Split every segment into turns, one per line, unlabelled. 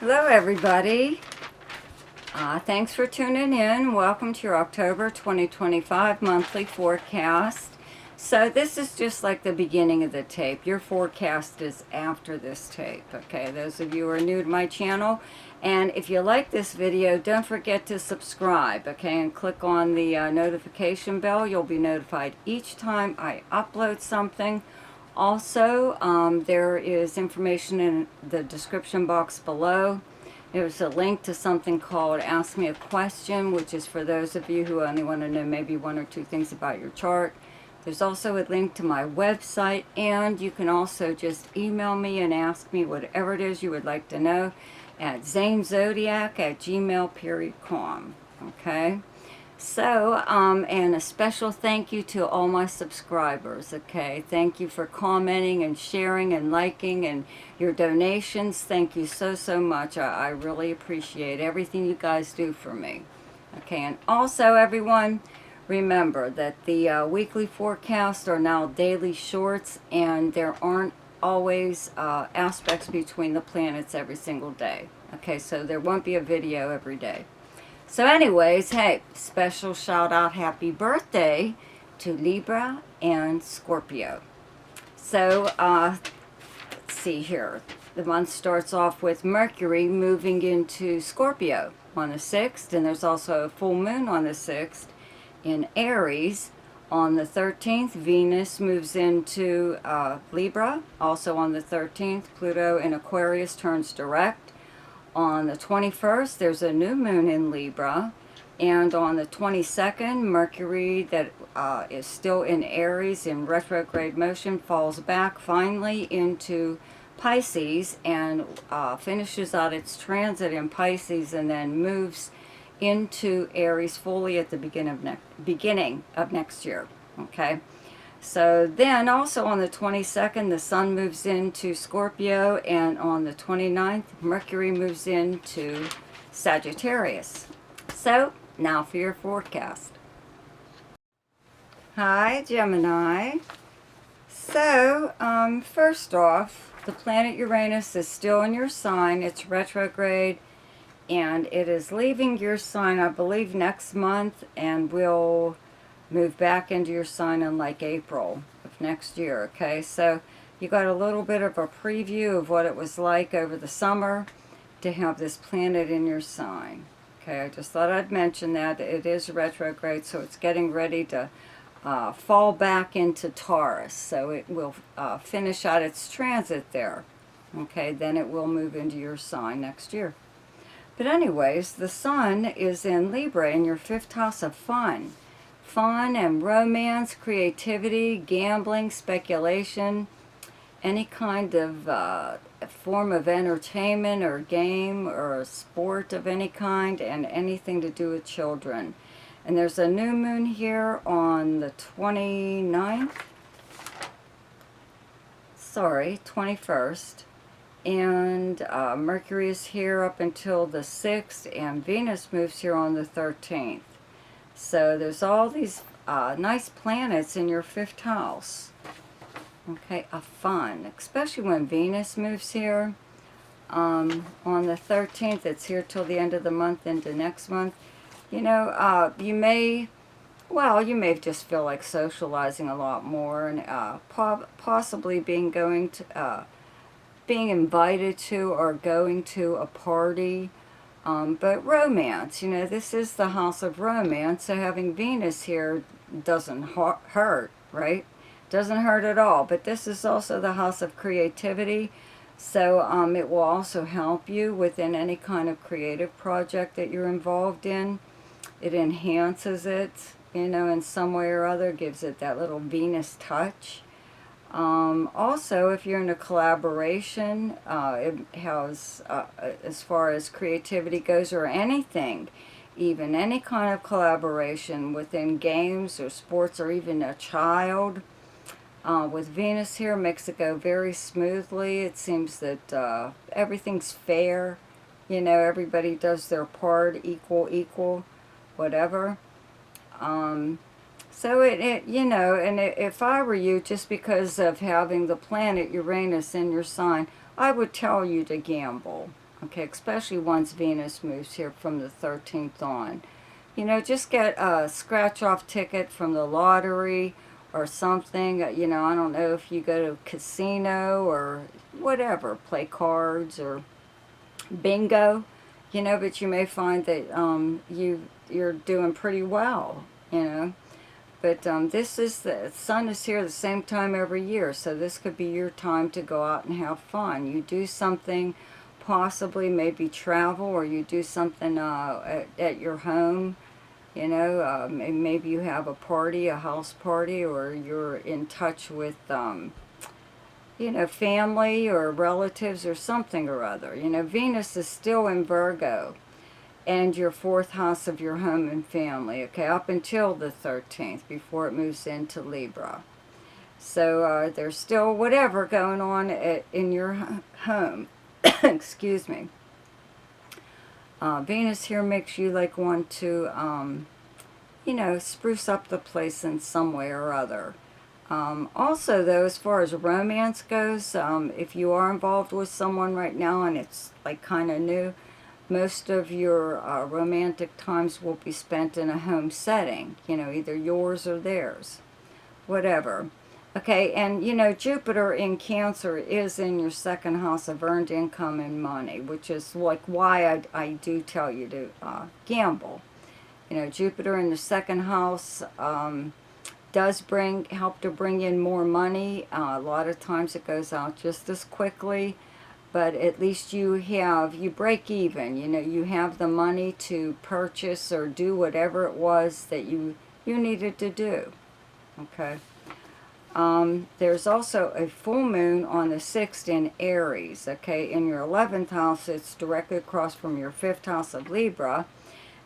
Hello everybody. Thanks for tuning in. Welcome to your October 2025 monthly forecast. So this is just like the beginning of the tape. Your forecast is after this tape, okay? Those of you who are new to my channel. And if you like this video, don't forget to subscribe, okay? And click on the notification bell. You'll be notified each time I upload something. Also, there is information in the description box below. There's a link to something called Ask Me a Question, which is for those of you who only want to know maybe one or two things about your chart. There's also a link to my website, and you can also just email me and ask me whatever it is you would like to know at zanezodiac@gmail.com. Okay? So, and a special thank you to all my subscribers, okay? Thank you for commenting and sharing and liking and your donations. Thank you so, so much. I really appreciate everything you guys do for me. Okay, and also everyone, remember that the weekly forecasts are now daily shorts, and there aren't always aspects between the planets every single day. Okay, so there won't be a video every day. So anyways, hey, special shout out, happy birthday to Libra and Scorpio. So, let's see here. The month starts off with Mercury moving into Scorpio on the 6th, and there's also a full moon on the 6th in Aries. On the 13th, Venus moves into Libra, also on the 13th. Pluto in Aquarius turns direct. On the 21st, there's a new moon in Libra. And on the 22nd, Mercury, that is still in Aries in retrograde motion, falls back finally into Pisces and finishes out its transit in Pisces and then moves into Aries fully at the beginning of next year. Okay? So then also on the 22nd, the sun moves into Scorpio, and on the 29th, Mercury moves into Sagittarius. So now for your forecast. Hi, Gemini. So, first off, the planet Uranus is still in your sign. It's retrograde, and it is leaving your sign, I believe, next month, and will move back into your sign in like April of next year, okay? So you got a little bit of a preview of what it was like over the summer to have this planet in your sign. Okay, I just thought I'd mention that. It is retrograde, so it's getting ready to fall back into Taurus. So it will finish out its transit there. Okay, then it will move into your sign next year. But anyways, the sun is in Libra in your 5th house of fun. Fun and romance, creativity, gambling, speculation, any kind of form of entertainment or game or sport of any kind, and anything to do with children. And there's a new moon here on the 21st. And Mercury is here up until the 6th, and Venus moves here on the 13th. So there's all these nice planets in your 5th house. Okay, of fun, especially when Venus moves here. On the 13th, it's here till the end of the month into next month. You know, you may just feel like socializing a lot more, and possibly being invited to or going to a party. But romance, you know, this is the house of romance, so having Venus here doesn't hurt, right? Doesn't hurt at all. But this is also the house of creativity, so it will also help you within any kind of creative project that you're involved in. It enhances it, you know, in some way or other, gives it that little Venus touch. Also, if you're in a collaboration, it has, as far as creativity goes, or anything, even any kind of collaboration within games or sports, or even a child, with Venus here, makes it go very smoothly. It seems that everything's fair, you know, everybody does their part, equal, whatever. So you know, and if I were you, just because of having the planet Uranus in your sign, I would tell you to gamble, okay, especially once Venus moves here from the 13th on. You know, just get a scratch-off ticket from the lottery or something. You know, I don't know if you go to a casino or whatever, play cards or bingo, you know, but you may find that you're doing pretty well, you know. But this is the sun is here the same time every year, so this could be your time to go out and have fun. You do something, possibly maybe travel, or you do something at your home. You know, maybe you have a party, a house party, or you're in touch with you know, family or relatives or something or other. You know, Venus is still in Virgo and your 4th house of your home and family, okay, up until the 13th before it moves into Libra. So there's still whatever going on in your home. Excuse me. Venus here makes you like want to, you know, spruce up the place in some way or other. Also, though, as far as romance goes, if you are involved with someone right now and it's like kind of new, most of your romantic times will be spent in a home setting, you know, either yours or theirs, whatever. Okay, and you know, Jupiter in Cancer is in your 2nd house of earned income and money, which is like why I do tell you to gamble. You know, Jupiter in the 2nd house does help to bring in more money. A lot of times it goes out just as quickly, but at least you break even. You know, you have the money to purchase or do whatever it was that you needed to do. Okay. There's also a full moon on the 6th in Aries. Okay, in your 11th house, it's directly across from your 5th house of Libra.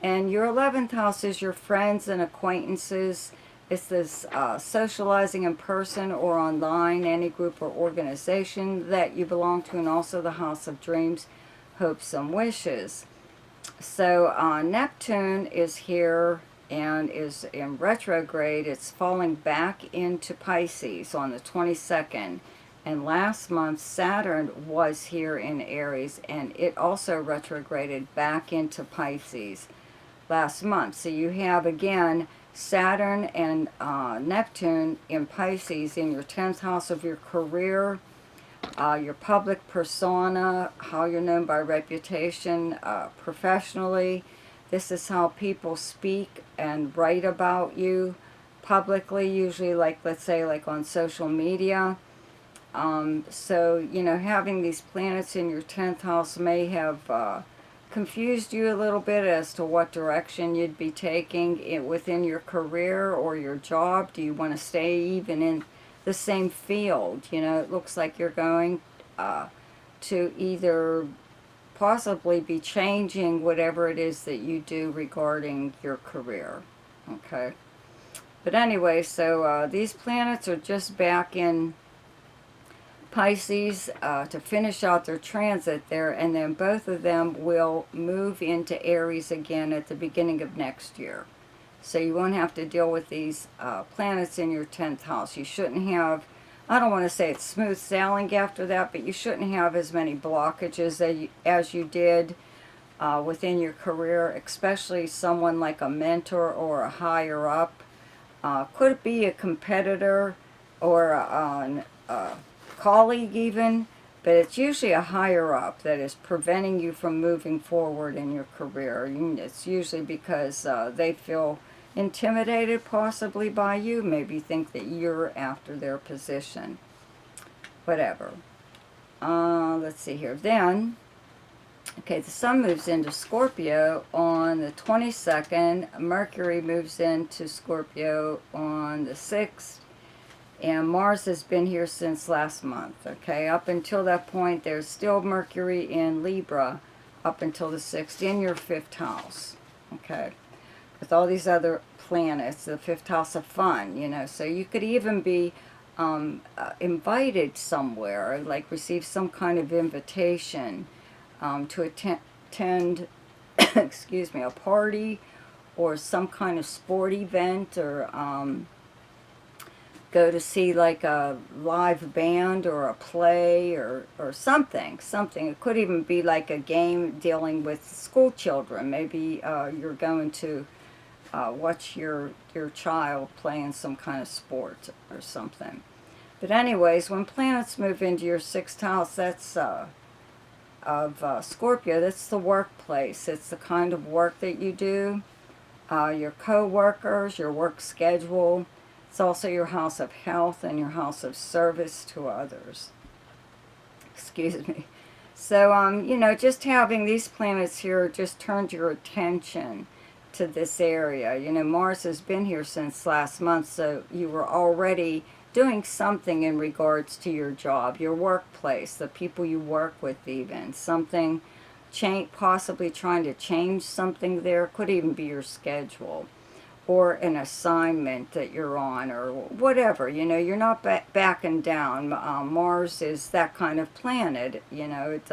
And your 11th house is your friends and acquaintances. It's this socializing in person or online, any group or organization that you belong to, and also the house of dreams, hopes, and wishes. So Neptune is here and is in retrograde. It's falling back into Pisces on the 22nd. And last month, Saturn was here in Aries, and it also retrograded back into Pisces last month. So you have, again, Saturn and Neptune in Pisces in your 10th house of your career, your public persona, how you're known by reputation, professionally. This is how people speak and write about you publicly, usually like, let's say, like on social media. So, you know, having these planets in your 10th house may have confused you a little bit as to what direction you'd be taking within your career or your job. Do you want to stay even in the same field? You know, it looks like you're going to either possibly be changing whatever it is that you do regarding your career. Okay. But anyway, so these planets are just back in Pisces to finish out their transit there, and then both of them will move into Aries again at the beginning of next year. So you won't have to deal with these planets in your 10th house. You shouldn't have, I don't want to say it's smooth sailing after that, but you shouldn't have as many blockages as you did within your career, especially someone like a mentor or a higher up. Could be a competitor or a colleague even, but it's usually a higher up that is preventing you from moving forward in your career. It's usually because they feel intimidated possibly by you, maybe think that you're after their position. Whatever. Let's see here. Then, okay, the sun moves into Scorpio on the 22nd. Mercury moves into Scorpio on the 6th. And Mars has been here since last month, okay? Up until that point, there's still Mercury in Libra up until the 6th in your 5th house, okay? With all these other planets, the 5th house of fun, you know. So you could even be invited somewhere, like receive some kind of invitation to attend excuse me, a party or some kind of sport event or go to see like a live band or a play or something. It could even be like a game dealing with school children. Maybe you're going to watch your child playing some kind of sport or something. But anyways, when planets move into your sixth house, that's of Scorpio, that's the workplace. It's the kind of work that you do, your co-workers, your work schedule. It's also your house of health and your house of service to others. Excuse me. So, you know, just having these planets here just turned your attention to this area. You know, Mars has been here since last month, so you were already doing something in regards to your job, your workplace, the people you work with even. Something, possibly trying to change something there. Could even be your schedule or an assignment that you're on or whatever. You know, you're not backing down. Mars is that kind of planet. You know, it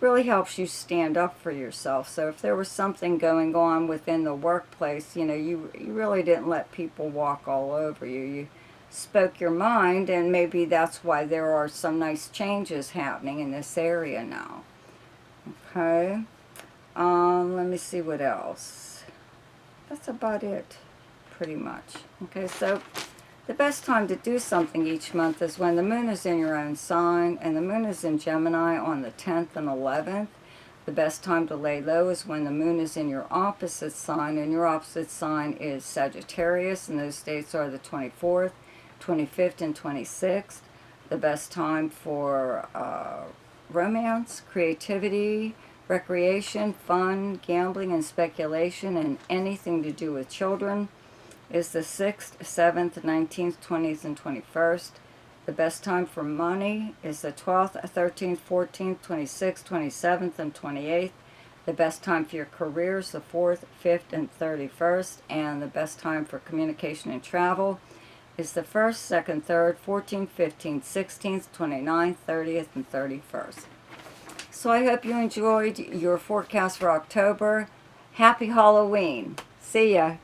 really helps you stand up for yourself. So if there was something going on within the workplace, you know, you really didn't let people walk all over you. You spoke your mind, and maybe that's why there are some nice changes happening in this area now. Okay. Let me see what else. That's about it, pretty much. Okay, so the best time to do something each month is when the moon is in your own sign, and the moon is in Gemini on the 10th and 11th. The best time to lay low is when the moon is in your opposite sign, and your opposite sign is Sagittarius, and those dates are the 24th, 25th, and 26th. The best time for romance, creativity, recreation, fun, gambling, and speculation, and anything to do with children is the 6th, 7th, 19th, 20th, and 21st. The best time for money is the 12th, 13th, 14th, 26th, 27th, and 28th. The best time for your career is the 4th, 5th, and 31st. And the best time for communication and travel is the 1st, 2nd, 3rd, 14th, 15th, 16th, 29th, 30th, and 31st. So I hope you enjoyed your forecast for October. Happy Halloween. See ya.